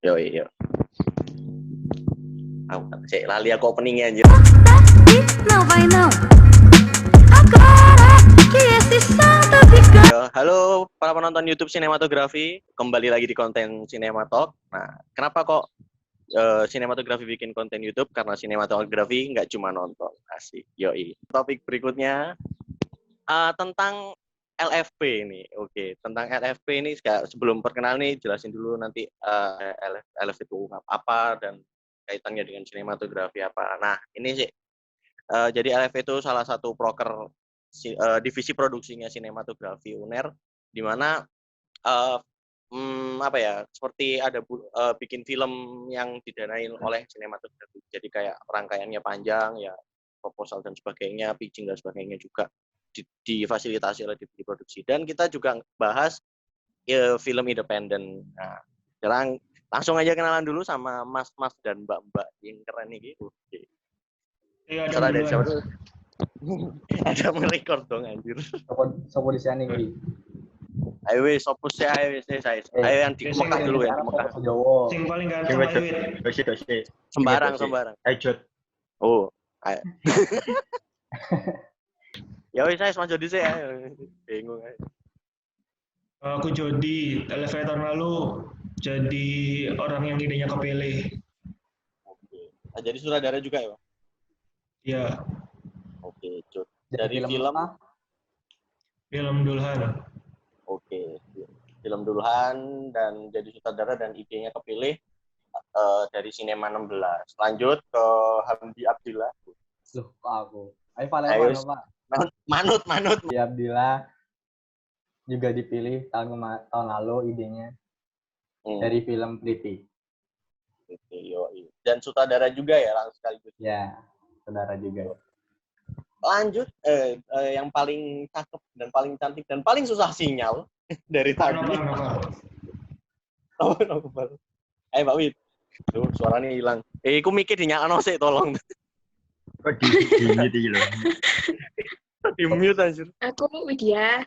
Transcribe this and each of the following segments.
Yo yo. Aku cek lali aku openingnya anjir. Yo, halo para penonton YouTube Sinematografi, kembali lagi di konten Sinematalk. Nah, kenapa kok Sinematografi bikin konten YouTube? Karena Sinematografi nggak cuma nonton, asik. Yoi. Topik berikutnya tentang LFP ini. Oke, tentang LFP ini sebelum perkenalan nih jelasin dulu nanti LFP itu apa dan kaitannya dengan sinematografi apa. Nah, ini sih jadi LFP itu salah satu proker divisi produksinya sinematografi UNER, di mana apa ya, seperti ada bikin film yang didanain oleh sinematografi. Jadi kayak rangkaiannya panjang ya, proposal dan sebagainya, pitching dan sebagainya juga difasilitasi oleh divisi produksi. Dan kita juga bahas film independen. Nah, sekarang langsung aja kenalan dulu sama mas-mas dan mbak-mbak yang keren nih gitu. Iya, Serah dari siapa dulu? Ada merekord dong anjir. Sopo di sini iki. Ayo wis opus ya, ayo yang di Mekah dulu ya, di Mekah. Sing paling ganteng ayo wit. Sembarang. Ayo Jod. Oh, ayo. Ya wis saya Mas Jody sih ya. Bingung aja. Aku Jody, LFP tahun lalu jadi orang yang idenya kepilih. Oke. Nah, jadi sutradara juga ya, Pak? Iya. Oke, Jod. Dari film Film Dulhan. Oke, film Dulhan dan jadi sutradara dan idenya kepilih dari Sinema 16. Lanjut ke Hamdi Abdillah. Loh, kok aku? Ayo Pak. Manut. Hamdi Abdillah juga dipilih tahun lalu idenya dari film Pretty. Oke, yoi. Dan sutradara juga ya langsung sekaligus. Ya, saudara juga. Lanjut yang paling cakep dan paling cantik dan paling susah sinyal dari tadi. Oh, Pak Wid. Tuh, suaranya hilang. Aku mikir dinyalakan sih, tolong. Kok di loh. Di mute anjir. Aku Widya.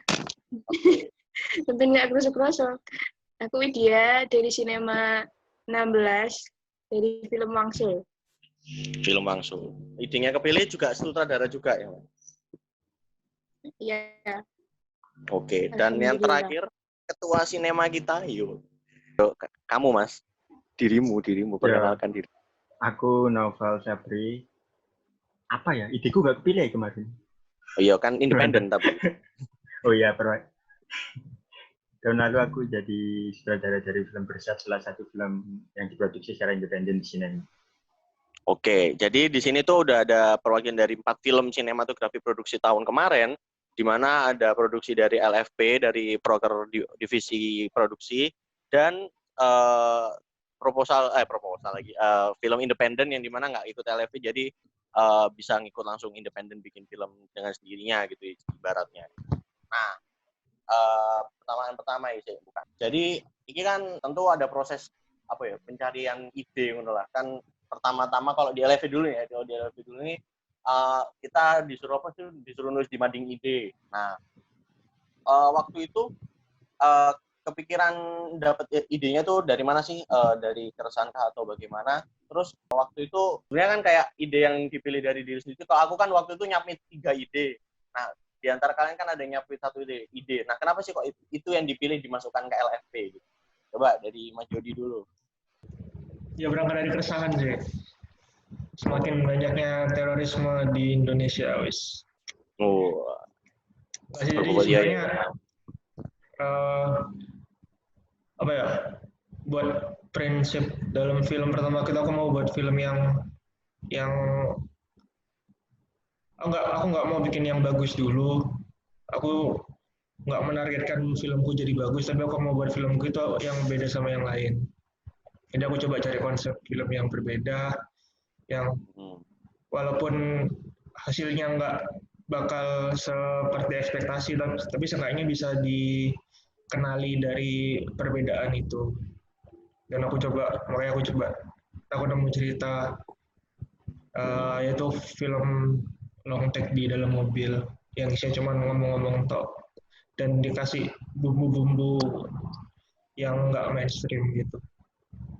Tentunya aku kerosok. Aku Widya dari Sinema 16 dari film Wangsul. Film Wangsul. Idenya kepilih juga sutradara juga ya, Mas? Iya. Oke, dan yang terakhir ketua sinema kita, yuk. Kamu Mas, dirimu perkenalkan diri. Aku Novel Sabri. Apa ya? Ideku gak kepilih kemarin. Oh iya kan independen tapi. Oh iya, tahun lalu aku jadi sutradara dari film Bersat, salah satu film yang diproduksi secara independen di sini. Oke, jadi di sini tuh udah ada perwakilan dari 4 film sinematografi produksi tahun kemarin, di mana ada produksi dari LFP, dari proker divisi produksi, dan proposal lagi, film independen yang dimana nggak ikut LFP, jadi bisa ngikut langsung independen bikin film dengan sendirinya gitu ibaratnya. Nah, pertama ya bukan. Jadi ini kan tentu ada proses apa ya, pencarian ide ngono lah. Kan pertama-tama kalau di LFP dulu ya, kalau di LFP dulu ini kita disuruh apa sih? Disuruh nulis dibanding ide. Nah, waktu itu kepikiran dapat idenya tuh dari mana sih? Dari keresahan atau bagaimana? Terus waktu itu sebenarnya kan kayak ide yang dipilih dari diri sendiri. Kalau aku kan waktu itu nyapit 3 ide. Nah, di antara kalian kan ada yang nyapit 1 ide. Nah, kenapa sih kok itu yang dipilih dimasukkan ke LFP? Gitu? Coba dari Mas Jody dulu. Ya berangkat dari keresahan sih. Semakin banyaknya terorisme di Indonesia, wis. Oh. Jadi sebenarnya apa ya? Buat prinsip dalam film pertama aku mau buat film yang aku nggak mau bikin yang bagus dulu. Aku nggak menargetkan filmku jadi bagus, tapi aku mau buat filmku itu yang beda sama yang lain. Jadi aku coba cari konsep film yang berbeda, yang walaupun hasilnya nggak bakal seperti ekspektasi, tapi seenggaknya bisa dikenali dari perbedaan itu. Dan aku nemu cerita yaitu film long take di dalam mobil yang isinya cuma ngomong-ngomong tok dan dikasih bumbu-bumbu yang nggak mainstream gitu.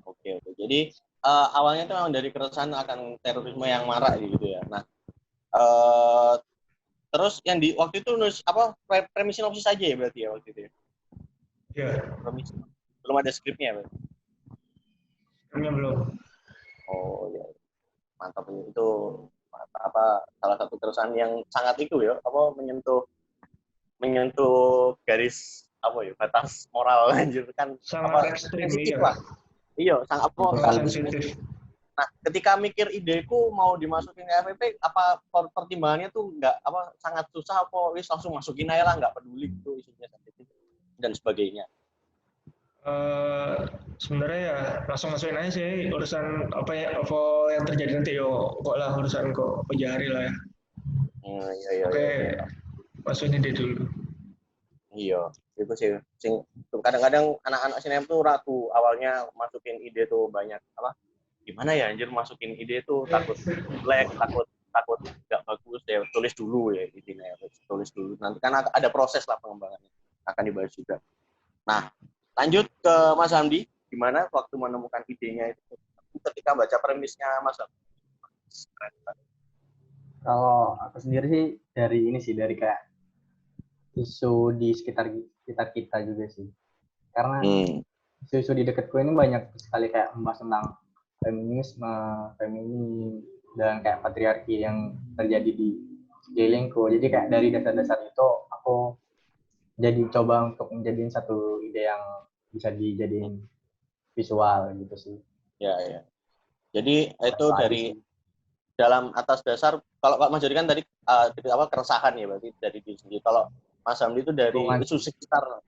Oke. Jadi awalnya itu memang dari keresahan akan terorisme yang marak gitu ya. Nah, terus yang di waktu itu nulis apa premis sinopsis aja ya berarti ya waktu itu ya? Ya, Premis. Belum ada skripnya berarti. skripnya belum. Oh ya, mantap itu apa salah satu keresahan yang sangat itu ya apa menyentuh garis apa ya batas moral anjir kan Sangat apa ekstrim, sensitif iya. lah. Iya, sangat apa Sangat sensitif. Nah, ketika mikir ideku mau dimasukin ke FVP, apa pertimbangannya tuh nggak apa sangat susah apa wis langsung masukin aja lah nggak peduli gitu isunya sensitif dan sebagainya. Sebenarnya ya langsung masukin aja sih urusan apa yang terjadi nanti yo kok lah urusan kok pejari lah ya. Iya. Oke, masukin ide dulu. Iya, itu sih. Kadang-kadang anak-anak sinem tuh ragu awalnya masukin ide tuh banyak apa? Gimana ya anjir masukin ide tuh takut jelek, takut nggak bagus ya tulis dulu ya intinya ya tulis dulu. Nanti kan ada proses lah pengembangannya akan dibahas juga. Nah, lanjut ke Mas Hamdi, gimana waktu menemukan idenya itu ketika baca premisnya Mas Hamdi? Kalau aku sendiri sih dari kayak isu di sekitar kita juga sih. Karena isu-isu di dekatku ini banyak sekali kayak membahas tentang feminisme, feminin, dan kayak patriarki yang terjadi di sekelilingku. Jadi kayak dari dasar-dasar itu aku jadi coba untuk menjadiin satu ide yang bisa dijadiin visual gitu sih. Ya. Jadi itu dari dalam atas dasar kalau Mas Jody kan tadi apa keresahan ya berarti dari diri sendiri. Kalau Mas Hamdi itu dari isu sekitar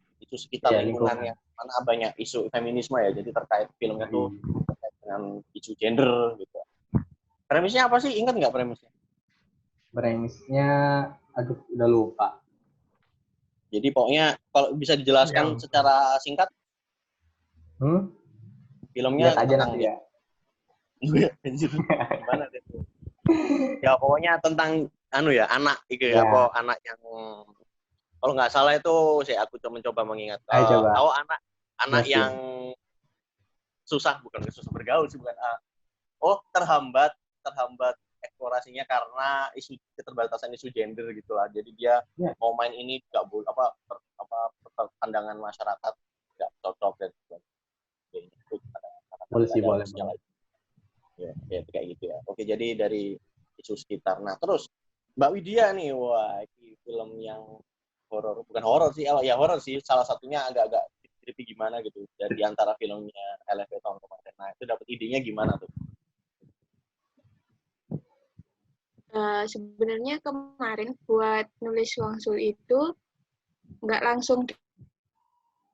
ya, lingkungannya mana banyak isu feminisme ya. Jadi terkait filmnya tuh terkait dengan isu gender gitu. Premisnya apa sih? Ingat nggak premisnya? Premisnya, aduh udah lupa. Jadi pokoknya kalau bisa dijelaskan secara singkat, filmnya lihat aja nanti ya. Gimana deh? Ya pokoknya tentang anak itu ya, apa anak yang kalau nggak salah itu aku mencoba mengingat. Anak yang bukan susah bergaul sih bukan. Terhambat eksplorasinya karena isu keterbatasan isu gender gitu lah. Jadi dia mau main ini nggak boleh pandangan masyarakat nggak cocok dan sebagainya. Polisi boleh. Ya kayak gitu ya. Oke, jadi dari isu sekitar. Nah, terus Mbak Widya nih, wah, ini film yang horor, bukan horor sih, ya horor sih, salah satunya agak-agak creepy gimana gitu dari antara filmnya LFP tahun kemarin. Nah, itu dapat idenya gimana tuh? Sebenarnya kemarin buat nulis Wangsul itu nggak langsung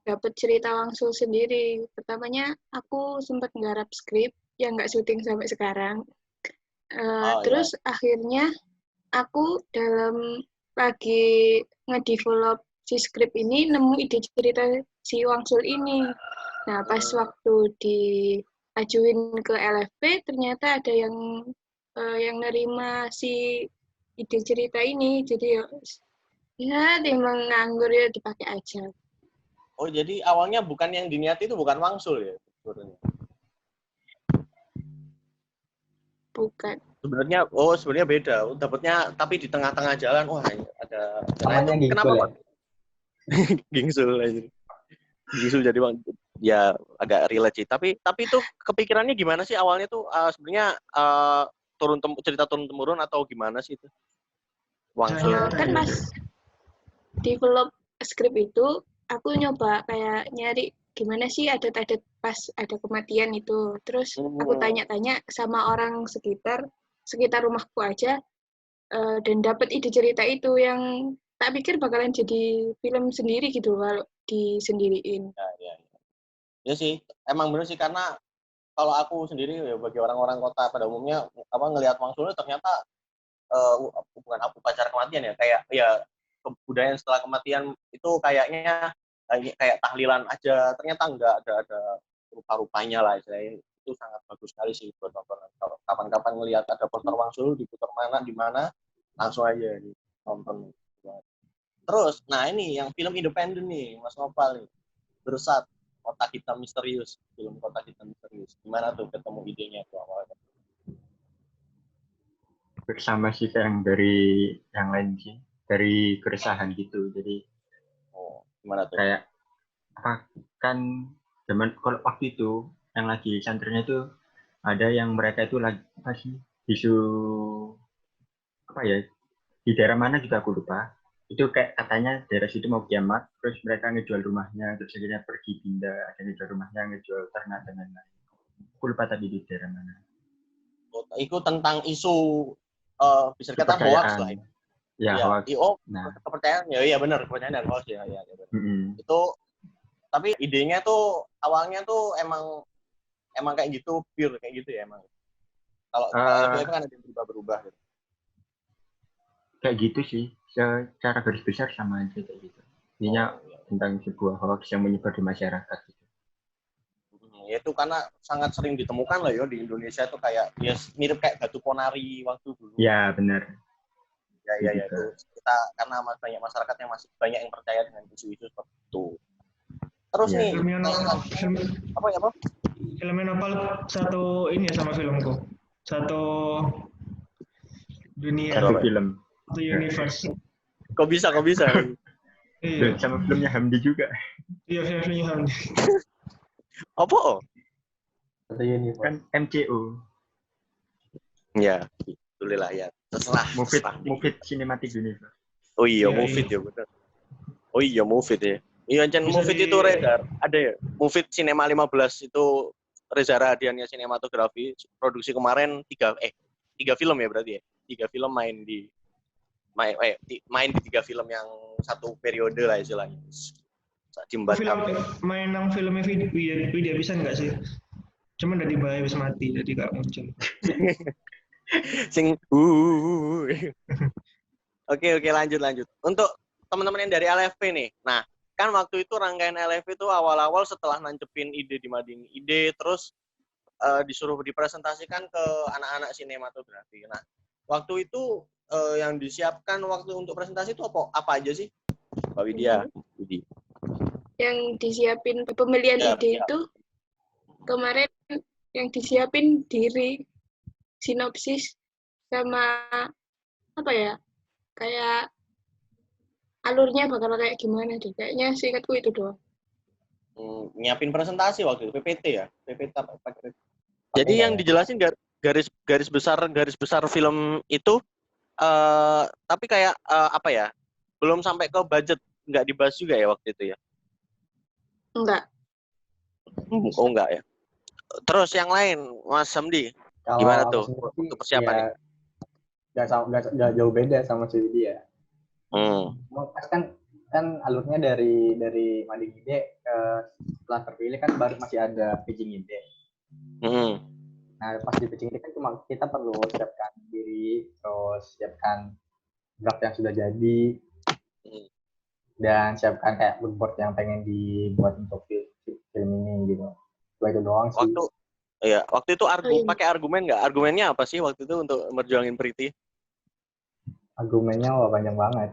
dapat cerita langsung sendiri. Pertamanya aku sempat nggarap skrip yang nggak syuting sampai sekarang. Terus akhirnya aku dalam lagi ngedevelop si skrip ini nemu ide cerita si Wangsul ini. Nah, pas waktu diajuin ke LFP ternyata ada yang nerima si ide cerita ini. Jadi ya emang nganggur ya dipakai aja. Oh, jadi awalnya bukan yang diniati itu bukan Wangsul ya sebenarnya? Bukan. Sebenarnya beda. Dapatnya tapi di tengah-tengah jalan, wah ada. Namanya Gingsul kenapa, ya? Gingsul aja. Gingsul jadi Bang. Ya agak relate sih. Tapi itu kepikirannya gimana sih awalnya tuh sebenarnya cerita turun temurun atau gimana sih itu? Wangsul. Kan Mas develop skrip itu aku nyoba kayak nyari gimana sih adat-adat pas ada kematian itu. Terus aku tanya-tanya sama orang sekitar rumahku aja dan dapat ide cerita itu yang tak pikir bakalan jadi film sendiri gitu kalau disendiriin. Ya sih, emang bener sih karena kalau aku sendiri ya bagi orang-orang kota pada umumnya ngelihat Wangsul ternyata bukan upacara kematian ya kayak ya kebudayaan setelah kematian itu kayaknya kayak tahlilan aja, ternyata enggak ada rupa-rupanya lah istilahnya. Itu sangat bagus sekali sih buat nonton. Kalau kapan-kapan ngelihat ada poster Wangsul diputar di mana langsung aja nonton. Terus nah ini yang film independen nih Mas Nopal nih, Bersat. Kotak Hitam Misterius, film Kotak Hitam Misterius. Gimana tuh ketemu idenya tuh awalnya? Sama sih yang dari yang lain sih, dari keresahan gitu. Jadi Gimana tuh? Kayak apa kan zaman kalau waktu itu yang lagi santrinya itu ada yang mereka itu lagi apa sih isu apa ya di daerah mana juga aku lupa. Itu kayak katanya daerah situ mau kiamat, terus mereka ngejual rumahnya, terus akhirnya pergi pindah, ada ngejual rumahnya, ngejual ternak dan lain-lain. Aku lupa tadi di daerah mana. Itu tentang isu bisa dikatakan hoax lah. Ya, hoax. Nah, kepercayaan ya benar, kepercayaan dan hoax ya. Itu tapi idenya tuh awalnya tuh emang kayak gitu, pure kayak gitu ya emang. Kalau itu kan ada yang berubah-berubah gitu. Kayak gitu sih, secara garis besar sama aja kayak gitu. Intinya tentang sebuah hoax yang menyebar di masyarakat gitu. Ya itu karena sangat sering ditemukan lah ya di Indonesia tuh kayak ya mirip kayak batu ponari waktu dulu. Ya benar. Ya itu kita karena banyak masyarakat yang masih banyak yang percaya dengan isu-isu seperti itu. Terus nih apa? Filmnya Nopal satu ini ya sama filmku. Satu dunia. Satu film. Satu universe. Kok bisa? Iya. Sama filmnya Hamdi juga. Iya, filmnya Hamdi. Apa? Satu universe. Kan MCU. Ya, itulah ya. Terserah. Movie Cinematic Universe. Oh iya, Movie ya benar. Oh iya, Movie ya. Iya, Movie itu Reza. Ada ya? Movie Cinema 15 itu Reza Radiannya sinematografi. Produksi kemarin 3 film ya berarti ya. 3 film main di 3 film yang satu periode lah istilahnya. Main yang filmnya video bisa nggak sih? Cuma udah dibahas habis mati, jadi nggak muncul. Sing Oke, lanjut. Untuk teman-teman yang dari LFP nih. Nah, kan waktu itu rangkaian LFP itu awal-awal setelah nancepin ide di Mading ide, terus disuruh dipresentasikan ke anak-anak sinematografi. Nah, waktu itu yang disiapkan waktu untuk presentasi itu apa aja sih? Mbak Widya. Yang disiapin pemilihan ide itu kemarin yang disiapin diri, sinopsis, sama apa ya, kayak alurnya bakal kayak gimana deh. Kayaknya seingatku itu doang. Nyiapin presentasi waktu itu, PPT ya? PPT apa? Jadi yang dijelasin garis besar film itu, tapi kayak apa ya, belum sampai ke budget, nggak dibahas juga ya waktu itu ya? Enggak. Oh enggak ya. Terus yang lain, Mas Hamdi, gimana tuh untuk persiapan? Nggak jauh beda sama si Widya. Kan alurnya dari Mading ide setelah terpilih kan baru masih ada pitching ide. Nah pas di pitching ide kan cuma kita perlu siapkan diri, terus siapkan draft yang sudah jadi, dan siapkan kayak moodboard yang pengen dibuat untuk film ini gitu. Itu doang sih. Waktu itu pakai argumen nggak? Argumennya apa sih waktu itu untuk merjuangin Priti? Argumennya panjang banget.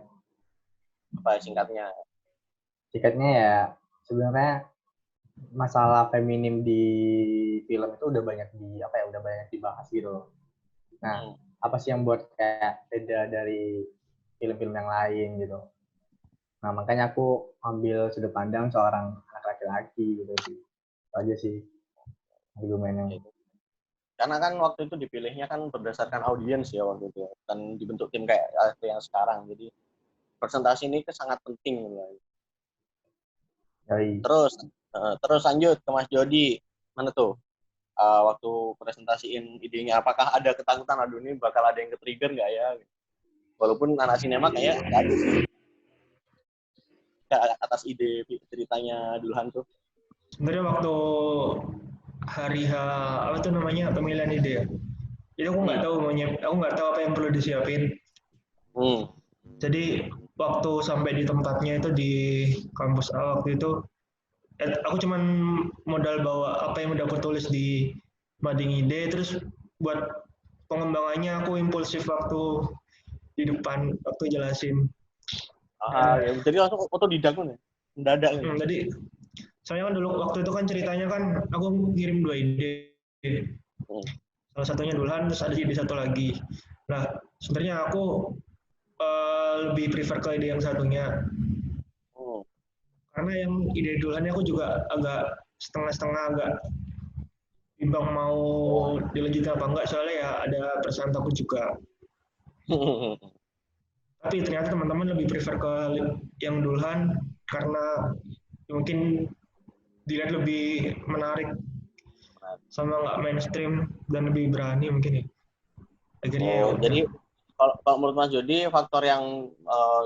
Apa singkatnya? Singkatnya ya sebenarnya masalah feminim di film itu udah banyak dibahas gitu. Nah, apa sih yang buat kayak beda dari film-film yang lain gitu. Nah, makanya aku ambil sudut pandang seorang anak laki-laki gitu sih. Itu aja sih argumennya. Karena kan waktu itu dipilihnya kan berdasarkan audiens ya waktu itu. Dan dibentuk tim kayak yang sekarang. Jadi presentasi ini sangat penting. Terus lanjut ke Mas Jody. Mana tuh? Waktu presentasiin idenya, apakah ada ketakutan, aduh ini bakal ada yang ke-trigger nggak ya? Walaupun anak sinema kayak nggak ada sih. Atas ide ceritanya Dulhan tuh. Sebenarnya waktu hari apa itu namanya pemilihan ide ya, itu aku nggak tahu apa yang perlu disiapin. Jadi waktu sampai di tempatnya itu di kampus waktu itu, aku cuman modal bawa apa yang udah aku tulis di Mading ide, terus buat pengembangannya aku impulsif waktu di depan waktu jelasin. Jadi langsung otodidak ya, mendadak. Jadi Soalnya kan dulu waktu itu kan ceritanya kan aku ngirim 2 ide. Salah satunya Dulhan, terus ada ide satu lagi. Nah, sebenarnya aku lebih prefer ke ide yang satunya. Karena yang ide Dulhannya aku juga agak setengah-setengah, agak bimbang mau dilanjutkan apa enggak, soalnya ya ada perasaan takut juga. Tapi ternyata teman-teman lebih prefer ke yang Dulhan karena mungkin dilihat lebih menarik sama nggak mainstream dan lebih berani mungkin ya. Akhirnya jadi kalau menurut Mas Jody faktor yang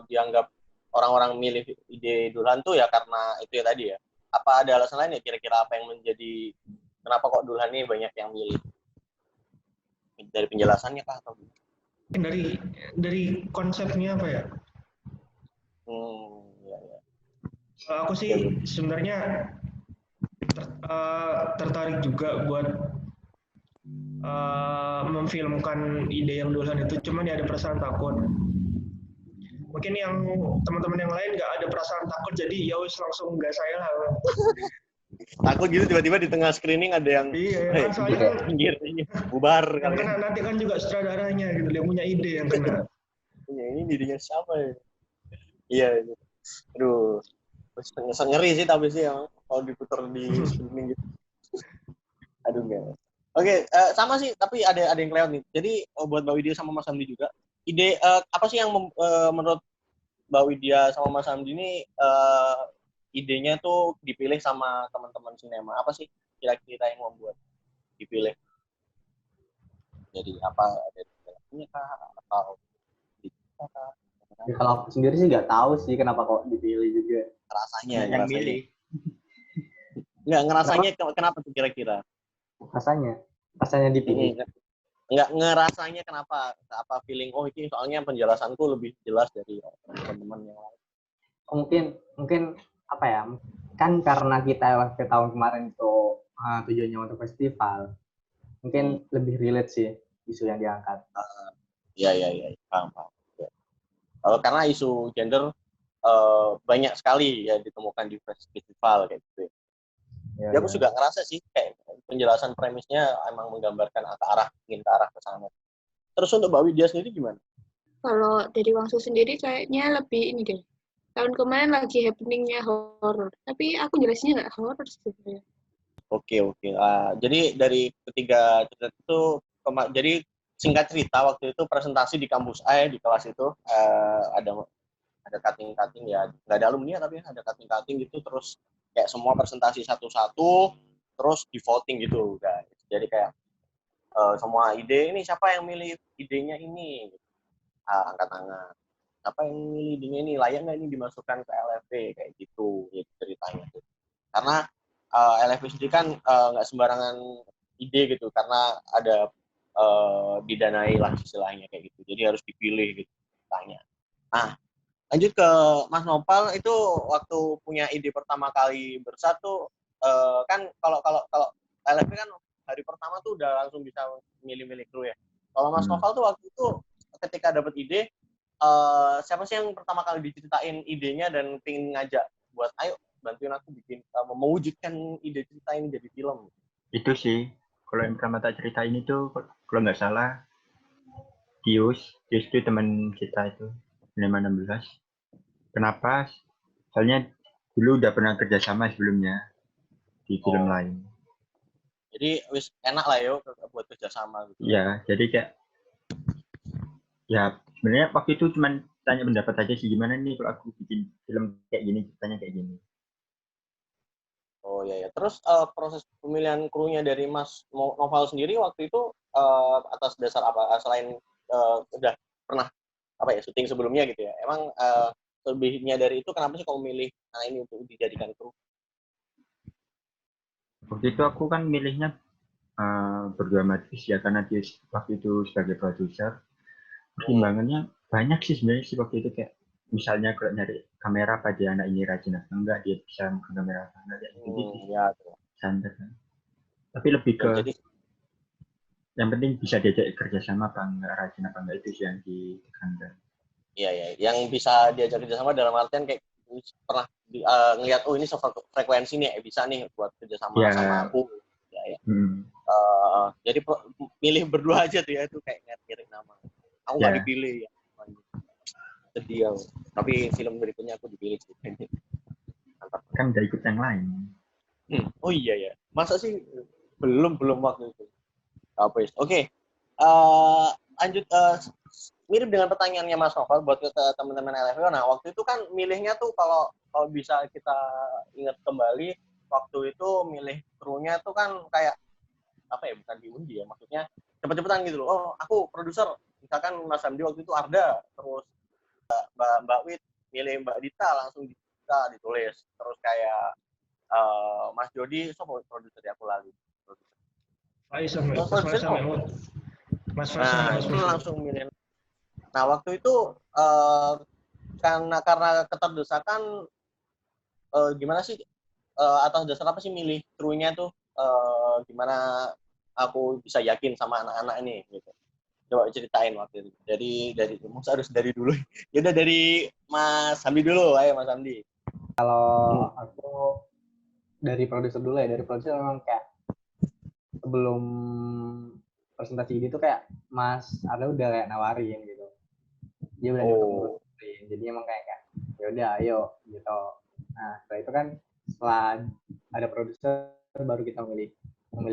dianggap orang-orang milih ide Dulhan tuh ya karena itu ya tadi ya. Apa ada alasan lain ya kira-kira apa yang menjadi kenapa kok Dulhan ini banyak yang milih? Dari penjelasannya kah atau dari konsepnya apa ya? Ya. Aku sih sebenarnya tertarik juga buat memfilmkan ide yang Dulhan itu, cuman ya ada perasaan takut. Mungkin yang teman-teman yang lain nggak ada perasaan takut, jadi ya wis langsung nggak saya lah. Takut gitu tiba-tiba di tengah screening ada yang kan soalnya pinggir bubar yang kena nanti kan juga sutradaranya gitu, dia punya ide yang kena. Ini dirinya siapa ya? Iya. Aduh, ngeri sih tapi sih yang kalau diputar di screening gitu. Aduh enggak. Oke, sama sih tapi ada yang kelewat nih. Jadi buat Mbak Widya sama Mas Hamdi juga, ide apa sih yang menurut Mbak Widya sama Mas Hamdi ini idenya tuh dipilih sama teman-teman sinema? Apa sih kira-kira yang membuat dipilih? Jadi apa ada filmnya kah atau kah? Ya, kalau aku sendiri sih nggak tahu sih kenapa kok dipilih juga. Rasanya yang milih. Nggak ngerasanya kenapa tuh kira-kira? Rasanya dipilih. Nggak ngerasanya kenapa? Apa feeling ini soalnya penjelasanku lebih jelas dari teman-teman yang lain. Mungkin apa ya? Kan karena kita ke tahun kemarin itu tujuannya untuk festival. Mungkin lebih relate sih isu yang diangkat. Iya, paham. Ya. Karena isu gender banyak sekali ya ditemukan di festival kayak gitu. Ya aku juga ngerasa sih kayak penjelasan premisnya emang menggambarkan ingin ke arah ke sana. Terus untuk Mbak Widya sendiri gimana? Kalau dari Wangsul sendiri kayaknya lebih ini deh. Tahun kemarin lagi happeningnya horor, tapi aku jelasnya nggak horor sebenarnya. Oke. Jadi dari ketiga cerita itu, jadi singkat cerita waktu itu presentasi di kampus A di kelas itu ada cutting ya, nggak ada alumni tapi ada cutting gitu, terus kayak semua presentasi satu-satu, terus di voting gitu, guys. Jadi kayak semua ide ini siapa yang milih idenya ini, angkat tangan. Siapa yang milih idenya ini, layak nggak ini dimasukkan ke LFP kayak gitu ceritanya tuh. Karena LFP sendiri kan nggak sembarangan ide gitu, karena ada didanai lah istilahnya kayak gitu. Jadi harus dipilih gitu tanya. Nah, lanjut ke Mas Nopal itu waktu punya ide pertama kali bersatu kan kalau LFP kan hari pertama tuh udah langsung bisa milih-milih kru ya. Kalau Mas Nopal tuh waktu itu ketika dapat ide siapa sih yang pertama kali diceritain idenya dan pengen ngajak buat ayo bantuin aku bikin mewujudkan ide cerita ini jadi film? Itu sih kalau yang pertama tak cerita ini tuh kalau nggak salah Tius itu teman kita itu 516. Kenapa? Soalnya dulu udah pernah kerjasama sebelumnya di film lain. Jadi wis enak lah yo buat kerjasama gitu. Ya, jadi kayak ya sebenarnya waktu itu cuma tanya pendapat aja sih gimana nih kalau aku bikin film kayak gini, ceritanya kayak gini. Oh ya. Terus proses pemilihan krunya dari Mas Noval sendiri waktu itu atas dasar apa? Selain udah pernah syuting sebelumnya gitu ya. Emang lebihnya dari itu kenapa sih kau milih ini untuk dijadikan kru? Waktu itu aku kan milihnya berdramatis ya karena dia waktu itu sebagai produser. Pertimbangannya banyak sih sebenarnya sih waktu itu, kayak misalnya kalau nyari kamera apa dia anak ini rajin apa enggak, dia bisa megang kamera apa enggak, gitu sih. Ya, Standar kan. Tapi lebih ke yang penting bisa diajak kerjasama apa enggak, rajin apa enggak, itu sih yang ditekankan. Iya, yang bisa diajak kerjasama dalam artian kayak pernah ngelihat ini frekuensi nih bisa nih buat kerjasama sama aku ya. Jadi milih berdua aja tuh ya, itu kayak ngirim nama aku nggak dipilih ya, sedih. Tapi film berikutnya aku dipilih sih. Kan udah ikut yang lain. Oh iya ya, masa sih belum waktu itu. Oke. Lanjut, mirip dengan pertanyaannya Mas Novel buat teman-teman LFW. Nah, waktu itu kan milihnya tuh kalau bisa kita ingat kembali, waktu itu milih krunya tuh kan kayak apa ya, bukan diundi ya, maksudnya cepet-cepetan gitu loh. Oh, aku produser, misalkan Mas Hamdi waktu itu Arda, terus Mbak Wit milih Mbak Dita, langsung Dita ditulis. Terus kayak Mas Jody, produser aku lagi. Mas langsung milih. Nah, waktu itu karena keterdesakan, gimana sih, atas dasar apa sih milih krunya tuh, gimana aku bisa yakin sama anak-anak ini gitu. Coba ceritain waktu itu. Dari harus dari dulu. Ya udah dari Mas Hamdi dulu, ayo Mas Hamdi. Kalau aku dari produser dulu ya, dari produser memang kayak sebelum presentasi ini tuh kayak Mas Arda udah kayak nawarin gitu. Dia udah nyobain. Jadi emang kayak ya udah ayo gitu. Nah, setelah itu kan setelah ada produser baru kita memilih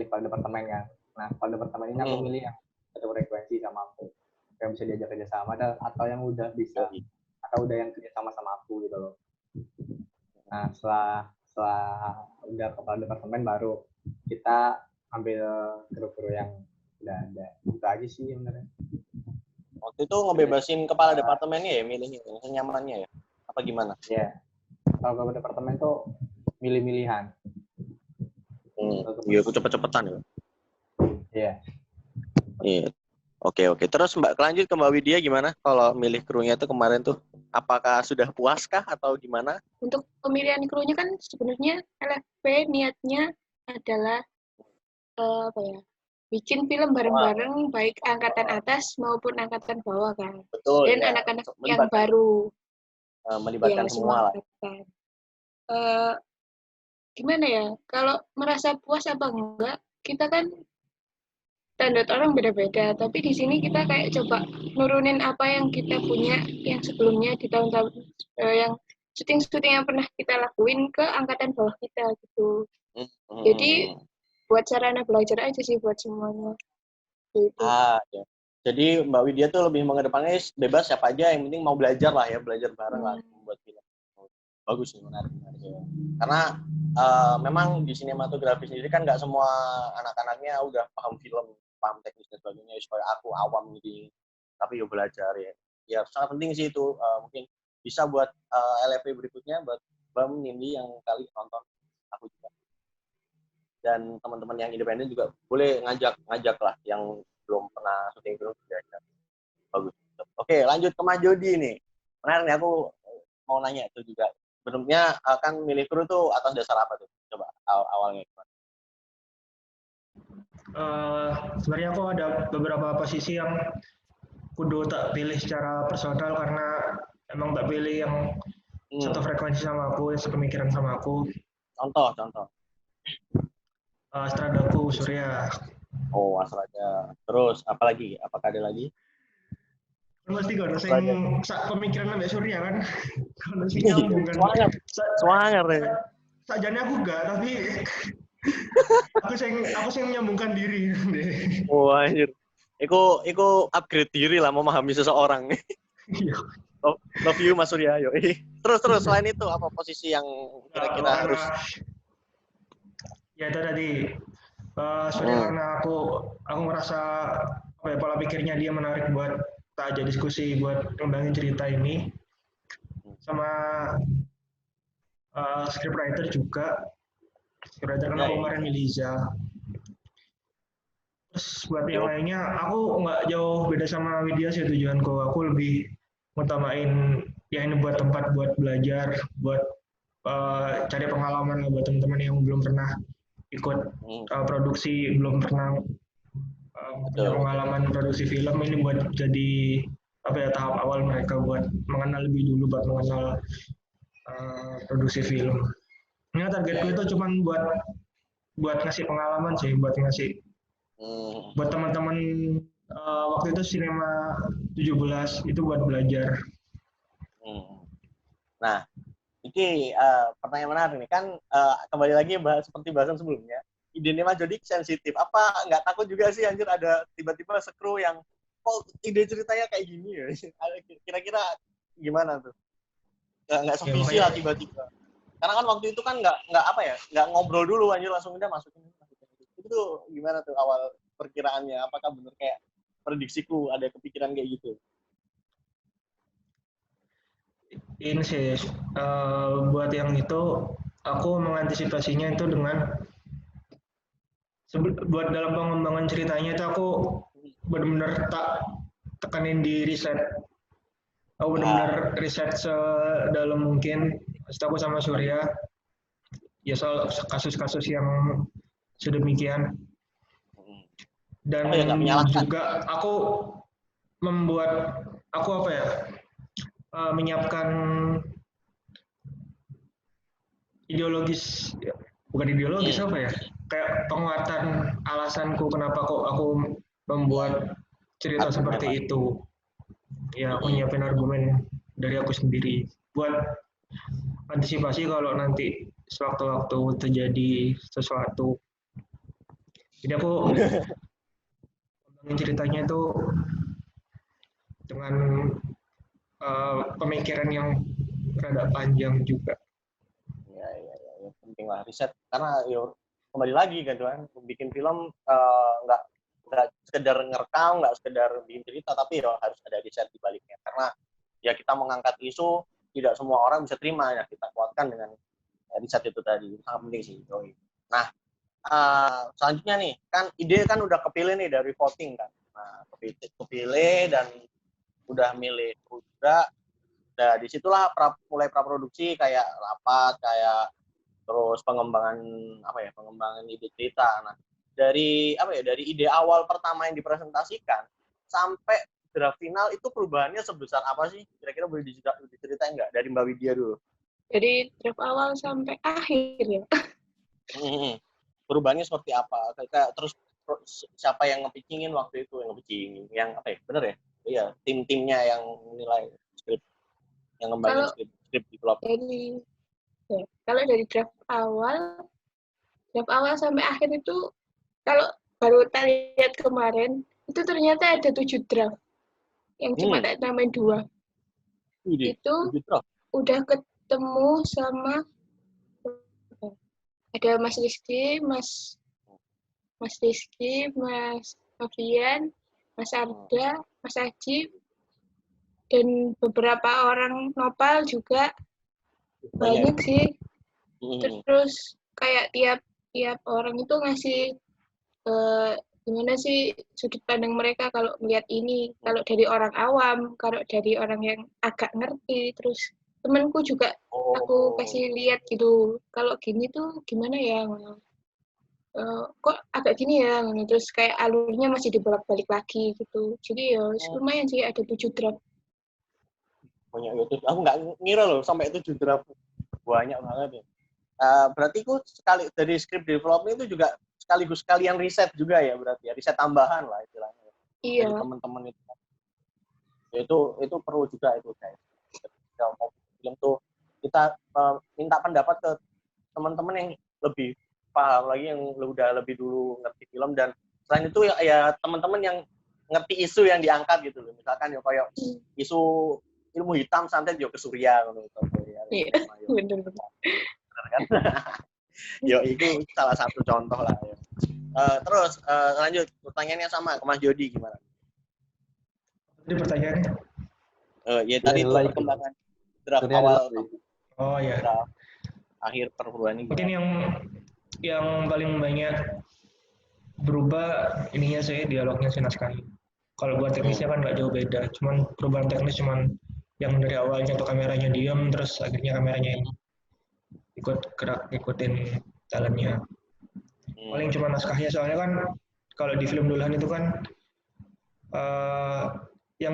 kepala departemen kan. Nah, kepala departemen ini aku milih yang satu frekuensi sama aku, yang bisa diajak kerja sama atau yang udah bisa atau udah yang kerja sama aku gitu loh. Nah, setelah udah kepala departemen baru kita ambil kru-kru yang udah ada. Itu aja sih sebenarnya. Waktu itu ngebebasin kepala departemennya ya, milihnya nyamannya ya, apa gimana? Iya. Kalau kepala departemen tuh milih-milihan. Iya, aku cepet-cepetan ya. Iya. Iya. Oke. Terus lanjut ke Mbak Widya gimana? Kalau milih krunya tuh kemarin tuh, apakah sudah puaskah atau gimana? Untuk pemilihan krunya kan sebenarnya LFP niatnya adalah bikin film bareng-bareng, baik angkatan atas maupun angkatan bawah kan. Betul. Dan anak-anak yang baru. Melibatkan semua lah. Gimana ya? Kalau merasa puas apa enggak? Kita kan standar orang beda-beda, tapi di sini kita kayak coba nurunin apa yang kita punya yang sebelumnya di tahun-tahun yang syuting-syuting yang pernah kita lakuin ke angkatan bawah kita gitu. Jadi buat sarana belajar aja sih buat semuanya. Gitu. Ya. Jadi Mbak Widya tuh lebih mengedepankan bebas siapa aja, yang penting mau belajar lah ya, belajar bareng lah membuat film. Bagus sih, menarik ya. Karena memang di sinematografi sendiri kan nggak semua anak-anaknya udah paham film, paham teknis dan sebagainya, supaya aku awam gitu, tapi yuk belajar ya sangat penting sih itu. Mungkin bisa buat LFP berikutnya, buat Bam, Nindi yang kali nonton, aku juga, dan teman-teman yang independen juga boleh ngajak lah yang belum pernah syuting film, diajak. Bagus. Oke, lanjut ke Mas Jody nih. Menarik nih, aku mau nanya itu juga. Sebelumnya kan milih kru tuh atas dasar apa tuh? Coba awalnya gimana? Sebenarnya aku ada beberapa posisi yang kudu tak pilih secara personal karena emang tak pilih yang satu frekuensi sama aku, yang sepemikiran sama aku. Contoh. Stradaku Surya. Oh, Astrada. Terus apa lagi? Apakah ada lagi? Pasti kalau sing pemikiran Mbak Surya kan. Kalau sing nyambung kan. Semangat ya. Sajane aku enggak, tapi aku sing menyambungkan diri. Oh, anjir. Iku upgrade diri lah, memahami seseorang. Iya. Love you Mas Surya. Yo. Terus selain itu apa posisi yang kira-kira harus? Ya itu tadi. Surya karena aku merasa pola pikirnya dia menarik buat tak aja diskusi, buat ngembangin cerita ini. Sama scriptwriter juga. Scriptwriter kan aku kemarin Miliza. Terus buat yang lainnya, aku nggak jauh beda sama Widya sih tujuanku. Aku lebih ngutamain ya ini buat tempat buat belajar, buat cari pengalaman buat teman-teman yang belum pernah ikut produksi, belum pernah punya pengalaman produksi film. Ini buat jadi tahap awal mereka buat mengenal lebih dulu, buat mengenal produksi film. Ini targetku itu cuma buat ngasih pengalaman sih, buat ngasih buat teman-teman waktu itu Sinema 17 itu buat belajar. Nah, ini pertanyaan menarik nih kan, kembali lagi seperti bahasan sebelumnya, ide Mas Jody sensitif. Apa nggak takut juga sih anjir ada tiba-tiba sekru yang ide ceritanya kayak gini ya? Kira-kira gimana tuh? Nggak sevisi lah tiba-tiba. Karena kan waktu itu kan nggak ngobrol dulu anjir, langsung udah masukin. Itu tuh gimana tuh awal perkiraannya? Apakah bener kayak prediksiku ada kepikiran kayak gitu? Ini sih buat yang itu aku mengantisipasinya itu dengan buat dalam pengembangan ceritanya itu aku benar-benar tekanin di riset. Aku benar-benar riset sedalam mungkin. Aku sama Surya ya soal kasus-kasus yang sedemikian. Dan juga aku menyiapkan ideologis, bukan ideologis apa ya, kayak penguatan alasanku kenapa kok aku membuat cerita seperti itu. Ya aku nyiapin argumen dari aku sendiri buat antisipasi kalau nanti sewaktu-waktu terjadi sesuatu. Jadi aku ceritanya itu dengan pemikiran yang rada panjang juga. Ya, penting lah riset karena kembali lagi kan bikin film nggak sekedar ngerekam, nggak sekedar bikin cerita, tapi harus ada riset di baliknya karena ya kita mengangkat isu tidak semua orang bisa terima ya, kita kuatkan dengan riset itu tadi, sangat penting sih. Nah selanjutnya nih kan ide kan udah kepilih nih dari voting kan, nah kepilih dan udah milih juga. Nah, disitulah mulai praproduksi kayak rapat, kayak terus pengembangan ide cerita. Nah, dari ide awal pertama yang dipresentasikan sampai draft final itu perubahannya sebesar apa sih? Kira-kira boleh diceritain nggak dari Mbak Widya dulu? Dari draft awal sampai akhir ya. Perubahannya seperti apa? Terus siapa yang nge-pitchingin waktu itu, yang bener ya? Iya, tim-timnya yang nilai skrip, yang ngembangin skrip develop. Kalau dari draft awal sampai akhir itu, kalau baru kita lihat kemarin, itu ternyata ada 7 draft. Yang cuma tak tambahin 2. Itu udah ketemu sama ada Mas Rizky, Mas Rizky, Mas Novian, Mas Arda, Mas Ajib, dan beberapa orang nopal juga banyak sih. Terus kayak tiap orang itu ngasih gimana sih sudut pandang mereka kalau melihat ini, kalau dari orang awam, kalau dari orang yang agak ngerti. Terus temanku juga aku kasih lihat gitu, kalau gini tuh gimana ya, kok agak gini ya, terus kayak alurnya masih dibolak-balik lagi gitu. Jadi ya lumayan sih ada 7 draft. Banyak itu, aku nggak ngira loh sampai 7 draft, banyak banget ya. Berarti aku sekali dari script development itu juga sekaligus sekalian riset juga ya, berarti ya riset tambahan lah istilahnya. Iya. Dari teman-teman itu. Ya, itu perlu juga itu guys. Kalau mau film tuh kita minta pendapat ke teman-teman yang lebih paham lagi, yang udah lebih dulu ngerti film, dan selain itu ya teman-teman yang ngerti isu yang diangkat gitu loh. Misalkan ya kayak isu ilmu hitam santet yo ke Surya gitu. Iya, bener kan. Yo itu salah satu contoh lah ya. Terus lanjut pertanyaannya sama ke Mas Jody, gimana? Tadi pertanyaannya? Ya tadi itu perkembangan draft awal. Oh ya. Draft akhir perubahan ini. Mungkin yang paling banyak berubah ininya saya dialognya sih naskahnya. Kalau buat teknisnya kan nggak jauh beda, cuman perubahan teknis cuman yang dari awalnya tuh kameranya diam, terus akhirnya kameranya ikut gerak ngikutin jalannya. Paling cuma naskahnya, soalnya kan kalau di film Dulhan itu kan yang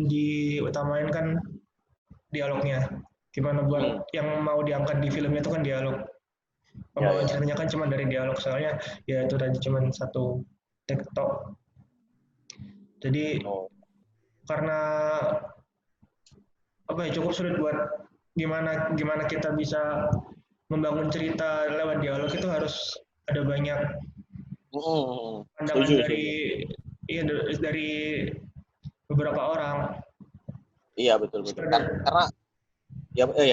diutamain kan dialognya. Gimana buat yang mau diangkat di filmnya itu kan dialog. Pembawaan ceritanya kan cuma dari dialog, soalnya ya itu tadi cuma satu TikTok. Jadi karena apa ya, cukup sulit buat gimana kita bisa membangun cerita lewat dialog, itu harus ada banyak pandangan dari beberapa orang. Iya betul. Karena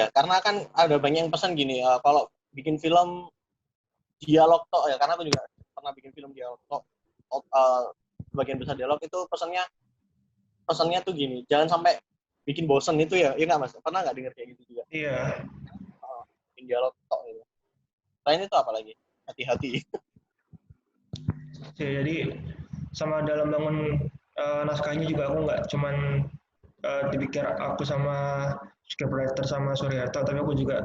karena kan ada banyak yang pesan gini, kalau bikin film dialog tok ya, karena aku juga pernah bikin film dialog tok, sebagian besar dialog itu pesannya tuh gini, jangan sampai bikin bosen itu ya nggak Mas? Pernah nggak dengar kayak gitu juga? Iya. Bikin dialog tok gitu. Selain itu apa lagi? Hati-hati. Ya, jadi sama dalam bangun naskahnya juga aku nggak cuman dipikir aku sama scriptwriter sama Suryato, tapi aku juga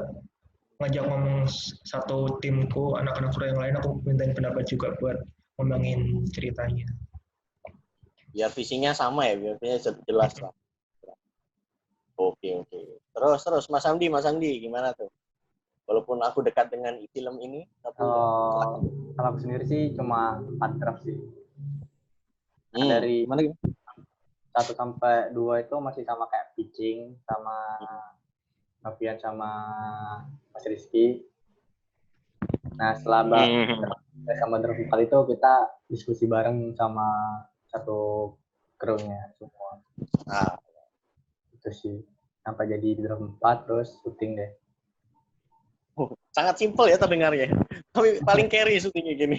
ngajak ngomong satu timku, anak-anak Surya yang lain, aku mintain pendapat juga buat ngembangin ceritanya. Biar visinya sama ya, biar visinya jelas lah. Oke. Terus Mas Andi gimana tuh? Walaupun aku dekat dengan film ini, tapi kalau aku sendiri sih cuma 4 draft sih. Dari 1 sampai 2 itu masih sama kayak pitching sama Novian sama Mas Rizky. Nah setelah sama draft 4 itu kita diskusi bareng sama satu krunya semua. Itu sih sampai jadi draft 4 terus syuting deh. Sangat simpel ya terdengarnya, tapi paling carry syutingnya gini.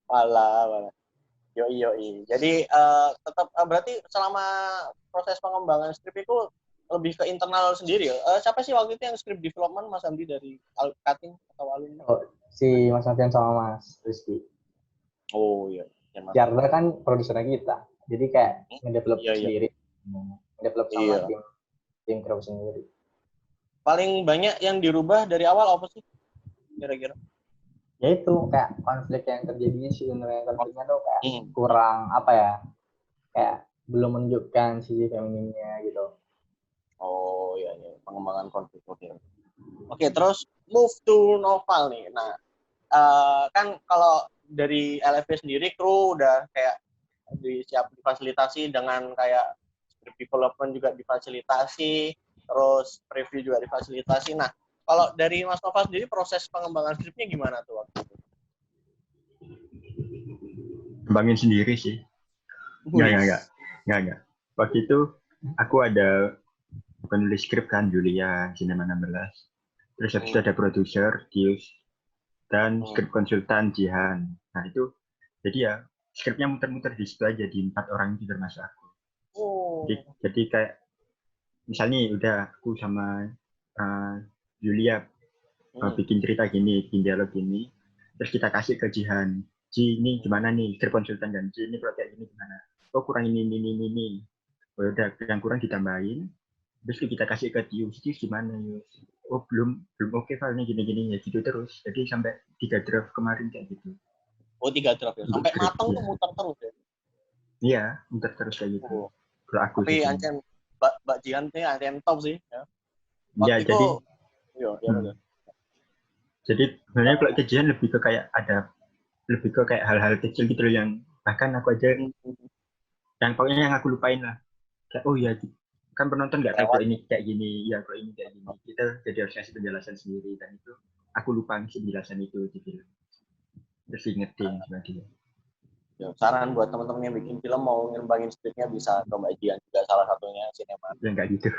Alah. Yoi. Jadi tetap berarti selama proses pengembangan skrip itu lebih ke internal sendiri ya. Siapa sih waktu itu yang script development, Mas Andi dari cutting atau alumni? Si Mas Novian sama Mas Rizky. Oh iya. Jarda kan produsernya kita, jadi kayak ngedevelop sendiri, ngedevelop sama tim kru sendiri. Paling banyak yang dirubah dari awal apa sih kira-kira? Ya itu kayak konflik yang terjadinya sih, konfliknya tuh kayak kurang apa ya, kayak belum menunjukkan sisi femininnya gitu. Oh iya, pengembangan konflik. Oke, terus move to novel nih. Nah, kan kalau dari LFB sendiri kru udah kayak difasilitasi dengan kayak script development juga difasilitasi, terus preview juga difasilitasi. Nah, kalau dari Mas Nova sendiri proses pengembangan skripnya gimana tuh waktu itu? Kembangin sendiri sih. Enggak. Waktu itu aku ada penulis skrip kan, Julia Cinema 16. Terus habis itu ada produser Dius dan skrip konsultan Jihan. Nah itu jadi ya skripnya muter-muter di situ aja, di 4 orang itu termasuk aku. Jadi kayak misalnya udah aku sama Julia bikin cerita gini, bikin dialog gini, terus kita kasih ke Jihan. Ji, ini gimana nih skrip konsultan, dan Ji ini kalau kayak gini gimana? Oh kurang ini. Oh udah yang kurang ditambahin. Terus kita kasih ke Tius gimana Yus? Oh belum oke filenya gini ya gitu terus. Jadi sampai 3 draft kemarin kayak gitu. Oh 3 draft ya? Sampai matang tuh muter terus ya? Iya, muter terus kayak gitu. Kalau aku tapi ancen Mbak Jihan ini ancen top sih ya. Ya jadi sebenarnya kalau kejadian lebih ke kayak hal-hal kecil gitu yang bahkan aku aja yang pokoknya yang aku lupain lah. Kayak oh ya kan penonton nggak tahu kalau ini kayak gini, ya kalau ini kayak gini. Kita jadi harus kasih penjelasan sendiri, dan itu aku lupa ngisi penjelasan itu di film. Terus ingetin sama dia. Ya, saran buat teman-teman yang bikin film mau ngembangin skripnya bisa ke Mbak Jihan juga, salah satunya sinema. Ya nggak gitu.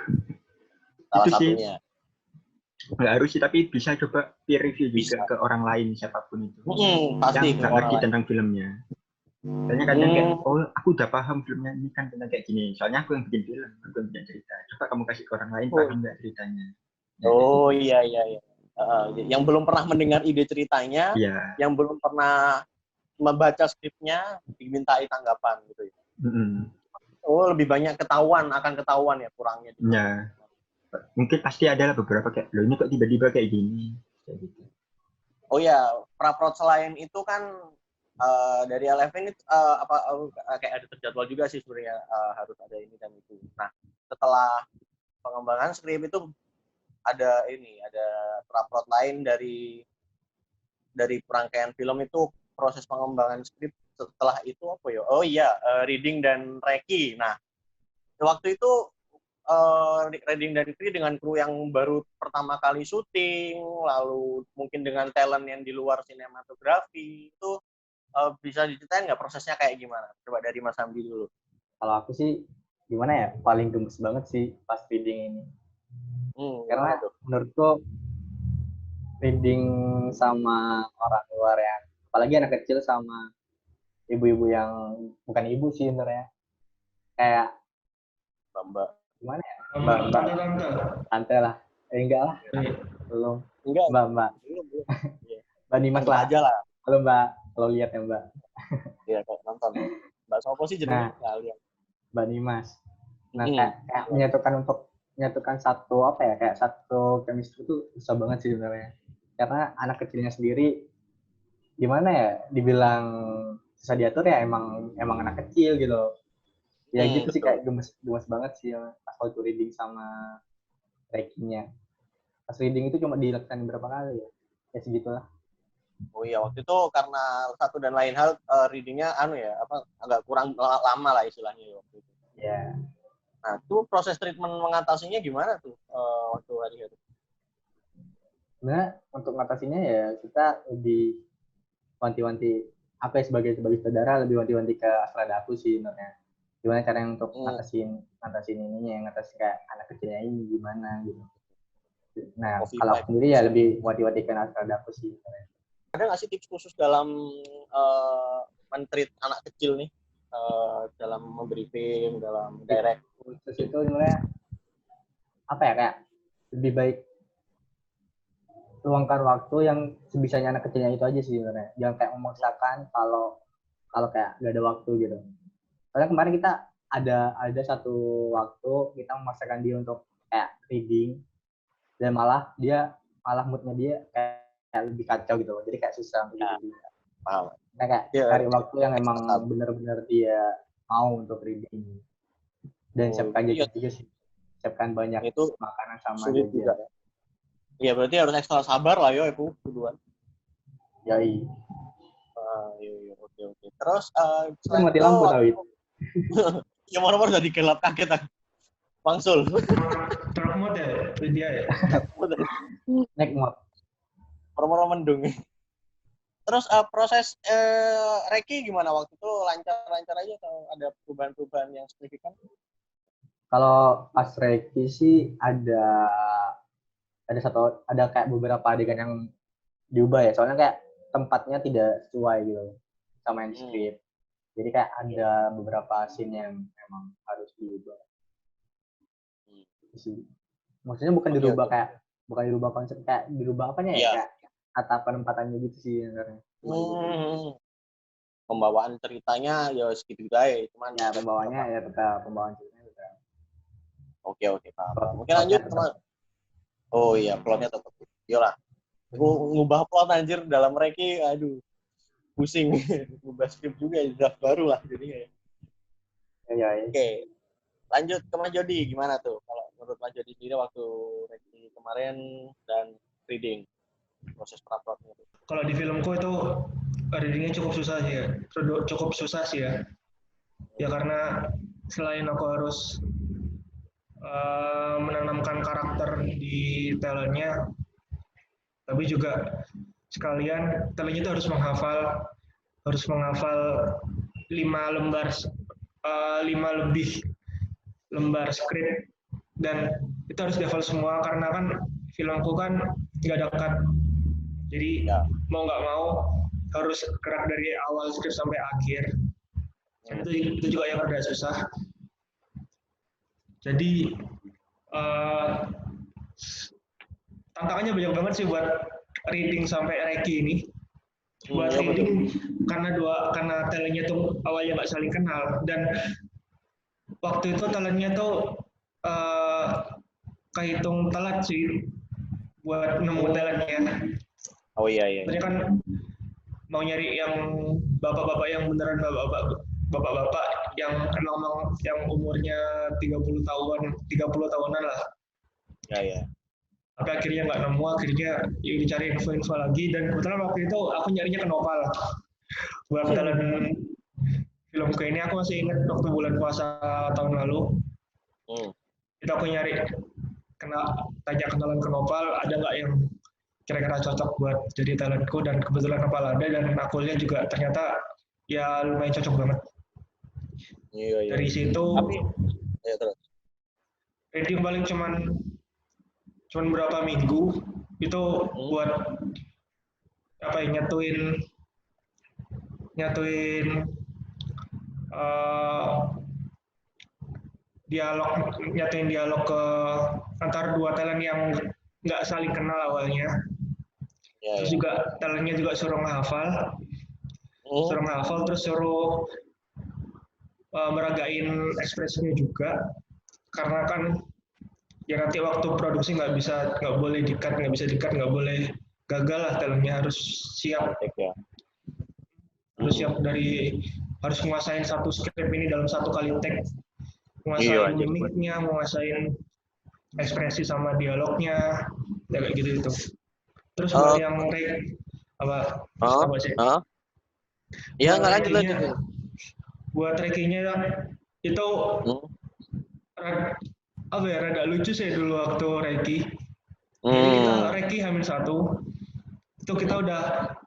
Salah itu satunya. Nggak harus sih, tapi bisa coba peer review juga ke orang lain siapapun itu. Pasti yang nggak ngerti tentang filmnya. Soalnya kadang kayak, oh aku udah paham filmnya ini kan tentang kayak gini. Soalnya aku yang bikin film, aku yang bikin cerita. Coba kamu kasih ke orang lain, paham nggak ceritanya? Oh iya. Yang belum pernah mendengar ide ceritanya, yang belum pernah membaca skripnya, dimintai tanggapan gitu ya. Oh lebih banyak ketahuan ya kurangnya. Ya, mungkin pasti ada lah beberapa kayak, loh ini kok tiba-tiba kayak gini. Kayak gitu. Oh ya, praprot selain itu kan dari LF ini kayak ada terjadwal juga sih sebenarnya, harus ada ini dan itu. Nah, setelah pengembangan skrip itu ada plot lain dari perangkaian film itu proses pengembangan skrip setelah itu apa ya? Oh iya, reading dan reki. Nah, waktu itu reading dan reki dengan kru yang baru pertama kali syuting, lalu mungkin dengan talent yang di luar sinematografi, itu bisa diceritain nggak prosesnya kayak gimana? Coba dari Mas Hamdi dulu. Kalau aku sih gimana ya, paling gemes banget sih pas reading ini. Karena menurutku reading sama orang luar yang, apalagi anak kecil sama ibu-ibu yang bukan ibu sih sebenarnya, kayak Mbak. Gimana ya? Tante lah. Enggak lah. Belum. Enggak. Mbak. Mbak Dimas lah. Aja lah. Halo Mbak, kalau lihat ya Mbak. Iya, kok nonton. Mbak sopo sih jenenge kalian? Mbak Dimas. Nah, kayak menyatukan satu apa ya? Kayak satu chemistry itu susah banget sih sebenarnya. Karena anak kecilnya sendiri gimana ya? Dibilang susah diatur ya emang anak kecil gitu. Ya gitu sih, kayak gemes banget sih pas waktu reading sama rekinya. Pas reading itu cuma dilakukan berapa kali ya? Ya segitulah. Oh iya, waktu itu karena satu dan lain hal readingnya agak kurang lama lah istilahnya waktu itu. Ya. Nah, itu proses treatment mengatasinya gimana tuh waktu hari itu? Sebenarnya untuk mengatasinya ya kita lebih wanti-wanti apa ya, sebagai saudara lebih wanti-wanti ke Astradaku sih sebenarnya. Gimana caranya untuk ngatasin ininya, yang ngatasin kayak anak kecilnya ini gimana gitu. Nah, kalau aku sendiri ya lebih wanti-wanti ke Astradaku sih sebenarnya. Ada nggak sih tips khusus dalam men-treat anak kecil nih dalam memberi dalam direct? Khusus itu sebenarnya apa ya, kayak lebih baik luangkan waktu yang sebisanya anak kecilnya itu aja sih sebenarnya. Jangan kayak memaksakan kalau kayak nggak ada waktu gitu. Soalnya kemarin kita ada satu waktu kita memaksakan dia untuk kayak reading, dan malah moodnya dia kayak lebih kacau gitu, jadi kayak susah untuk reading. Paham. Nah, kayak cari waktu yang emang benar-benar dia mau untuk reading, dan siapkan jajan juga sih, siapkan banyak itu makanan sama jajan. Iya, berarti harus ekstra sabar lah yo itu duluan. Yoi. Iya, oke. Terus mati lampu tadi. Ya moro-moro jadi gelap, kaget aku. Wangsul. Dark mode ya, dia ya. Naik mode. Moro-moro mendung. Terus proses reki gimana waktu itu, lancar aja atau ada perubahan-perubahan yang signifikan? Kalau pas reki sih ada kayak beberapa adegan yang diubah ya, soalnya kayak tempatnya tidak sesuai gitu sama yang di script. Jadi kayak ada beberapa scene yang memang harus diubah. Maksudnya bukan dirubah konsep, kayak dirubah apanya ya, kayak kata penempatannya gitu sih sebenarnya. Pembawaan ceritanya ya segitu aja, cuman ya pembawaannya ya tetap pembawaan ceritanya tetap. Oke, paham. Mungkin lanjut teman. Oh iya, plotnya tetap. Yolah. Aku ngubah plot anjir dalam reki, aduh. Pusing. Ngubah skrip juga, draft baru lah jadinya. Ya. Oke. Lanjut ke Mas Jody, gimana tuh? Kalau menurut Mas Jody sendiri waktu reki kemarin dan reading, proses pra-plotnya tuh. Kalau di filmku itu readingnya cukup susah sih ya. Ya karena selain aku harus menanamkan karakter di talentnya, tapi juga sekalian talentnya itu harus menghafal 5 lebih lembar skrip, dan itu harus dihafal semua karena kan filmku kan nggak ada cut, jadi mau nggak mau harus gerak dari awal skrip sampai akhir. Itu juga yang rada susah. Jadi tantangannya banyak banget sih buat reading sampai reki ini. Buat reading karena talentnya tuh awalnya nggak saling kenal, dan waktu itu talentnya tuh kehitung telat sih buat nemu talentnya. Oh iya. Mereka kan mau nyari yang bapak-bapak yang beneran bapak-bapak yang emang yang umurnya 30 tahunan lah. Ya. Tapi akhirnya nggak nemu, akhirnya ya dicari info-info lagi, dan kebetulan waktu itu aku nyarinya ke Nopal buat talent filmku ini. Aku masih ingat waktu bulan puasa tahun lalu, itu aku nyari, tanya kenalan ke Nopal, ada nggak yang kira-kira cocok buat jadi talentku, dan kebetulan Nopal ada, dan aku lihat juga ternyata ya lumayan cocok banget. Iya. Dari situ, Tapi, ya terus. reading paling cuman berapa minggu itu buat apa ya, nyatuin dialog ke antar dua talent yang nggak saling kenal awalnya. Terus juga talentnya juga suruh menghafal, terus suruh meragain ekspresinya juga, karena kan ya nanti waktu produksi nggak boleh di-cut, nggak boleh gagal lah, talentnya harus siap. Harus menguasain satu skrip ini dalam satu kali take, menguasain mimiknya, menguasain ekspresi sama dialognya, ya kayak gitu itu. Terus buat yang apa sih? Iya, nggak lanjut. Buat Reiki-nya itu rada lucu sih dulu waktu Reiki. Jadi kita Reiki H-1 itu kita udah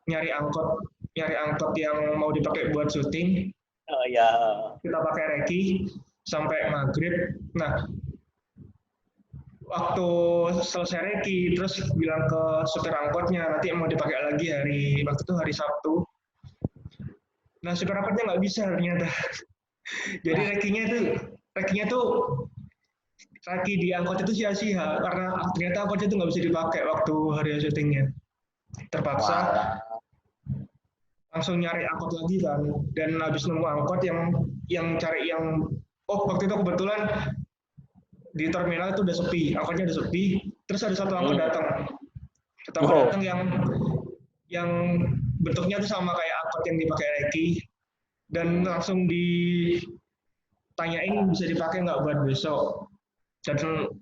nyari angkot yang mau dipakai buat syuting. Oh iya. Kita pakai Reiki sampai maghrib. Nah, waktu selesai Reiki, terus bilang ke supir angkotnya nanti mau dipakai lagi waktu itu hari Sabtu. Nah, supir angkotnya nggak bisa ternyata. Jadi Reiki-nya tuh Reiki di angkot itu sia-sia karena ternyata angkotnya itu nggak bisa dipakai waktu hari syutingnya. Terpaksa langsung nyari angkot lagi kan, dan habis nemu angkot waktu itu kebetulan di terminal itu udah sepi, angkotnya udah sepi, terus ada satu angkot datang yang bentuknya tuh sama kayak angkot yang dipakai Reiki, dan langsung ditanyain bisa dipakai nggak buat besok, dan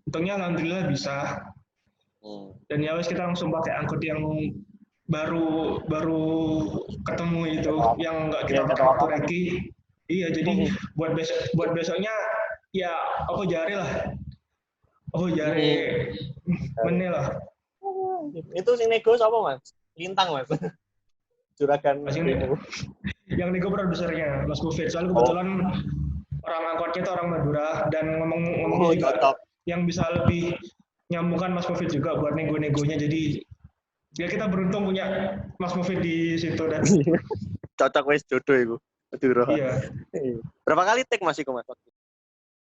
untungnya alhamdulillah bisa. Dan ya wes kita langsung pakai angkot yang baru ketemu itu, yang nggak kita pakai waktu Reiki. Iya, jadi buat besoknya ya aku jari menel lah. Itu sing nego siapa Mas? Lintang Mas. Juragan. Yang nego produsernya Mas Kufit, soalnya kebetulan orang angkotnya itu orang Madura, dan ngomongnya juga yang bisa lebih nyambungkan Mas Kufit juga buat nego-negonya. Jadi ya kita beruntung punya Mas Mufid di situ, dan cocok wes jodoh itu. Iya. Berapa kali take Mas iku Mas?